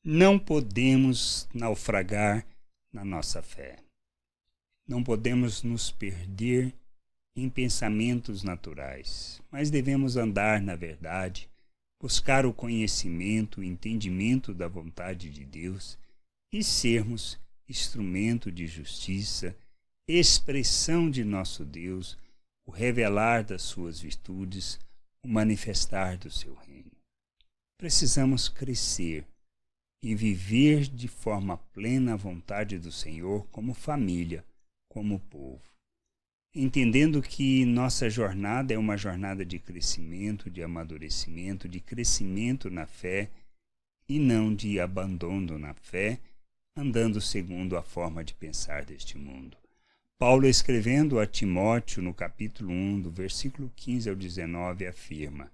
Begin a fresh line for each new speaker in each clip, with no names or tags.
Não podemos naufragar na nossa fé. Não podemos nos perder em pensamentos naturais, mas devemos andar na verdade, buscar o conhecimento, o entendimento da vontade de Deus e sermos instrumento de justiça, expressão de nosso Deus, o revelar das suas virtudes, o manifestar do seu reino. Precisamos crescer e viver de forma plena a vontade do Senhor como família, como povo, entendendo que nossa jornada é uma jornada de crescimento, de amadurecimento, de crescimento na fé e não de abandono na fé, andando segundo a forma de pensar deste mundo. Paulo, escrevendo a Timóteo, no capítulo 1, do versículo 15 ao 19, afirma: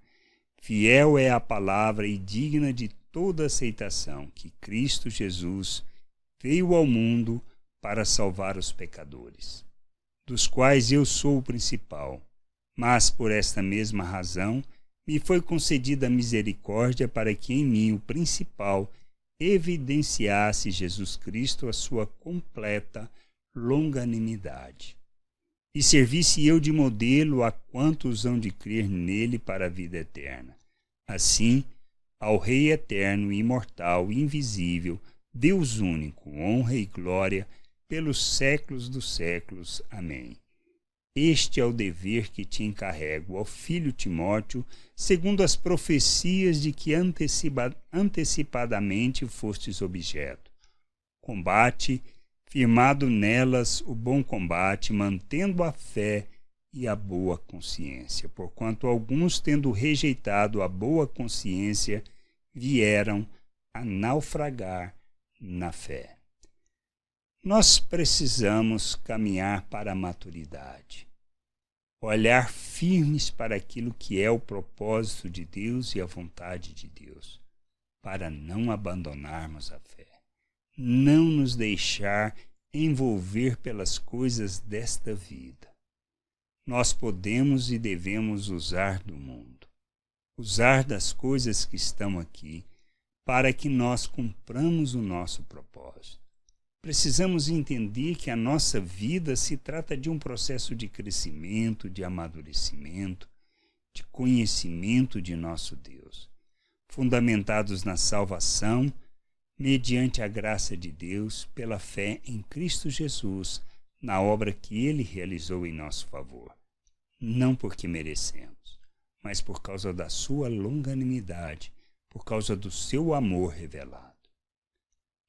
Fiel é a palavra e digna de toda aceitação que Cristo Jesus veio ao mundo para salvar os pecadores, dos quais eu sou o principal. Mas, por esta mesma razão, me foi concedida a misericórdia para que em mim, o principal, evidenciasse Jesus Cristo a sua completa longanimidade, e servisse eu de modelo a quantos hão de crer nele para a vida eterna. Assim, ao Rei eterno, imortal, invisível, Deus único, honra e glória pelos séculos dos séculos. Amém. Este é o dever que te encarrego, ó filho Timóteo, segundo as profecias de que antecipadamente fostes objeto. Combate, firmado nelas o bom combate, mantendo a fé e a boa consciência, porquanto alguns, tendo rejeitado a boa consciência, vieram a naufragar na fé. Nós precisamos caminhar para a maturidade, olhar firmes para aquilo que é o propósito de Deus e a vontade de Deus, para não abandonarmos a fé, não nos deixar envolver pelas coisas desta vida. Nós podemos e devemos usar do mundo, usar das coisas que estão aqui, para que nós cumpramos o nosso propósito. Precisamos entender que a nossa vida se trata de um processo de crescimento, de amadurecimento, de conhecimento de nosso Deus, fundamentados na salvação, mediante a graça de Deus, pela fé em Cristo Jesus, na obra que Ele realizou em nosso favor. Não porque merecemos, mas por causa da sua longanimidade, por causa do seu amor revelado.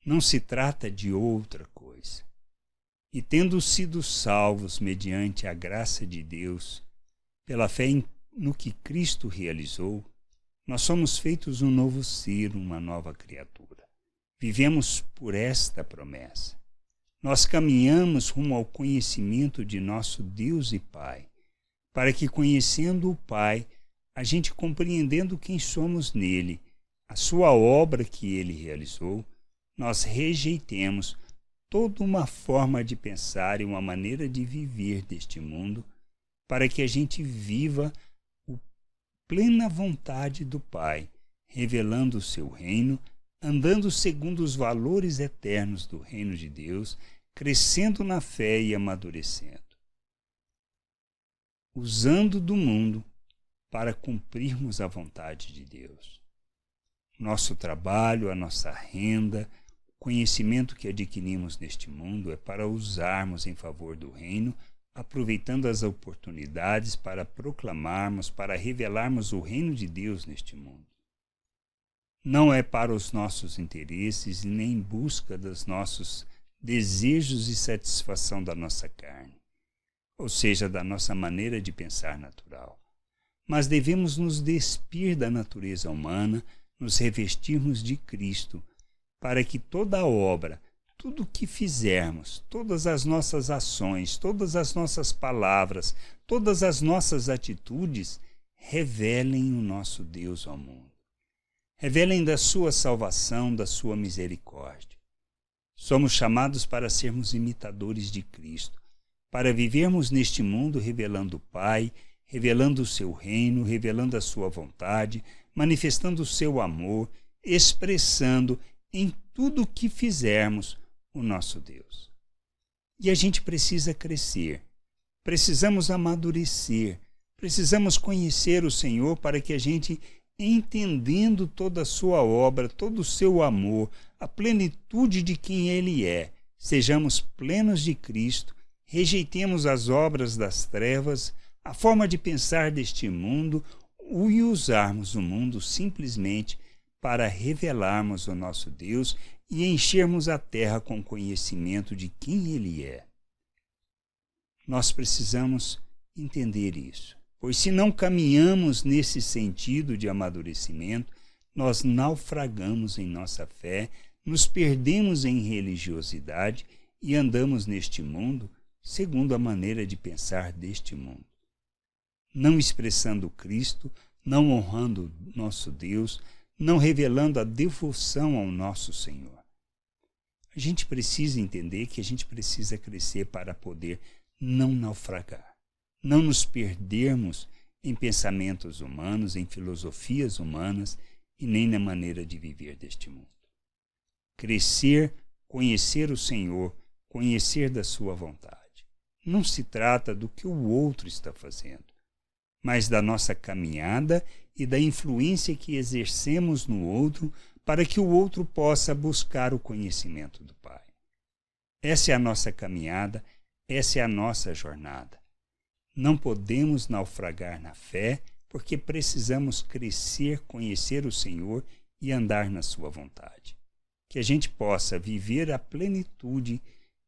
Não se trata de outra coisa. E tendo sido salvos mediante a graça de Deus, pela fé no que Cristo realizou, nós somos feitos um novo ser, uma nova criatura. Vivemos por esta promessa. Nós caminhamos rumo ao conhecimento de nosso Deus e Pai, para que, conhecendo o Pai, a gente compreendendo quem somos nele, a sua obra que ele realizou, nós rejeitemos toda uma forma de pensar e uma maneira de viver deste mundo, para que a gente viva a plena vontade do Pai, revelando o seu reino, andando segundo os valores eternos do reino de Deus, crescendo na fé e amadurecendo, usando do mundo para cumprirmos a vontade de Deus. Nosso trabalho, a nossa renda, o conhecimento que adquirimos neste mundo é para usarmos em favor do reino, aproveitando as oportunidades para proclamarmos, para revelarmos o reino de Deus neste mundo. Não é para os nossos interesses e nem em busca dos nossos desejos e satisfação da nossa carne, ou seja, da nossa maneira de pensar natural. Mas devemos nos despir da natureza humana, nos revestirmos de Cristo, para que toda a obra, tudo o que fizermos, todas as nossas ações, todas as nossas palavras, todas as nossas atitudes, revelem o nosso Deus ao mundo. Revelem da sua salvação, da sua misericórdia. Somos chamados para sermos imitadores de Cristo, para vivermos neste mundo revelando o Pai, revelando o seu reino, revelando a sua vontade, manifestando o seu amor, expressando em tudo que fizermos o nosso Deus. E a gente precisa crescer, precisamos amadurecer, precisamos conhecer o Senhor para que a gente, entendendo toda a sua obra, todo o seu amor, a plenitude de quem Ele é, sejamos plenos de Cristo, rejeitemos as obras das trevas, a forma de pensar deste mundo e usarmos o mundo simplesmente para revelarmos o nosso Deus e enchermos a terra com conhecimento de quem Ele é. Nós precisamos entender isso, pois se não caminhamos nesse sentido de amadurecimento, nós naufragamos em nossa fé, nos perdemos em religiosidade e andamos neste mundo segundo a maneira de pensar deste mundo, não expressando Cristo, não honrando nosso Deus, não revelando a devoção ao nosso Senhor. A gente precisa entender que a gente precisa crescer para poder não naufragar, não nos perdermos em pensamentos humanos, em filosofias humanas e nem na maneira de viver deste mundo. Crescer, conhecer o Senhor, conhecer da sua vontade. Não se trata do que o outro está fazendo, mas da nossa caminhada e da influência que exercemos no outro para que o outro possa buscar o conhecimento do Pai. Essa é a nossa caminhada, essa é a nossa jornada. Não podemos naufragar na fé, porque precisamos crescer, conhecer o Senhor e andar na sua vontade. Que a gente possa viver a plenitude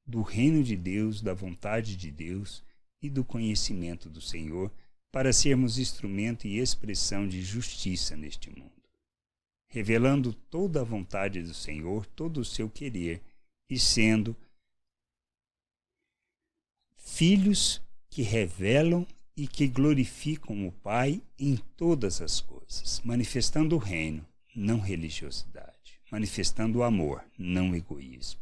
do reino de Deus, da vontade de Deus e do conhecimento do Senhor, para sermos instrumento e expressão de justiça neste mundo, revelando toda a vontade do Senhor, todo o seu querer, e sendo filhos que revelam e que glorificam o Pai em todas as coisas, manifestando o reino, não religiosidade, manifestando o amor, não egoísmo,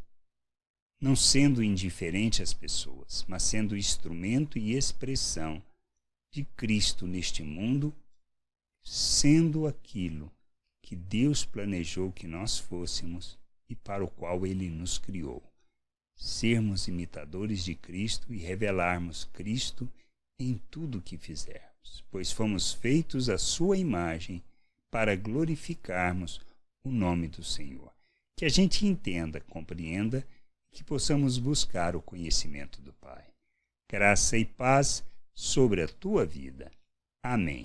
não sendo indiferente às pessoas, mas sendo instrumento e expressão de Cristo neste mundo, sendo aquilo que Deus planejou que nós fôssemos e para o qual Ele nos criou. Sermos imitadores de Cristo e revelarmos Cristo em tudo que fizermos, pois fomos feitos à sua imagem para glorificarmos o nome do Senhor. Que a gente entenda, compreenda, que possamos buscar o conhecimento do Pai. Graça e paz sobre a tua vida. Amém.